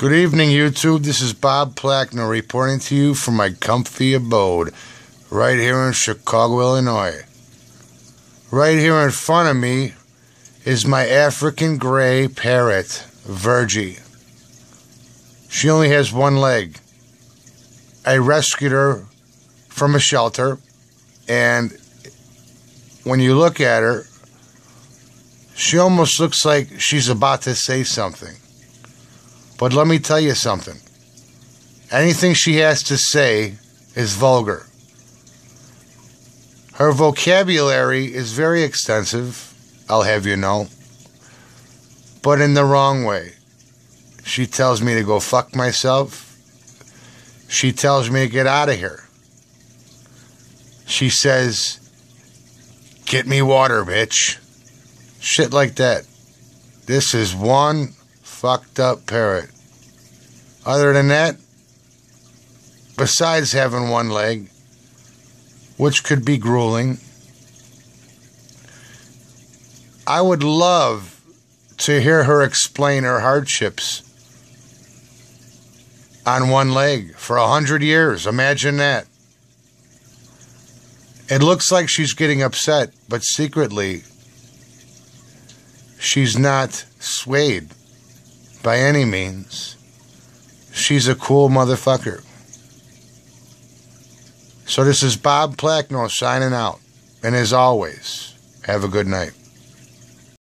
Good evening, YouTube. This is Bob Plackner reporting to you from my comfy abode right here in Chicago, Illinois. Right here in front of me is my African gray parrot, Virgie. She only has one leg. I rescued her from a shelter, and when you look at her, she almost looks like she's about to say something. But let me tell you something. Anything she has to say is vulgar. Her vocabulary is very extensive, I'll have you know, but in the wrong way. She tells me to go fuck myself. She tells me to get out of here. She says, "Get me water, bitch." Shit like that. This is one fucked up parrot. Other than that, besides having one leg, which could be grueling, I would love to hear her explain her hardships on one leg for 100 years. Imagine that. It looks like she's getting upset, but secretly, she's not swayed by any means. She's a cool motherfucker. So this is Bob Plackner signing out. And as always, have a good night.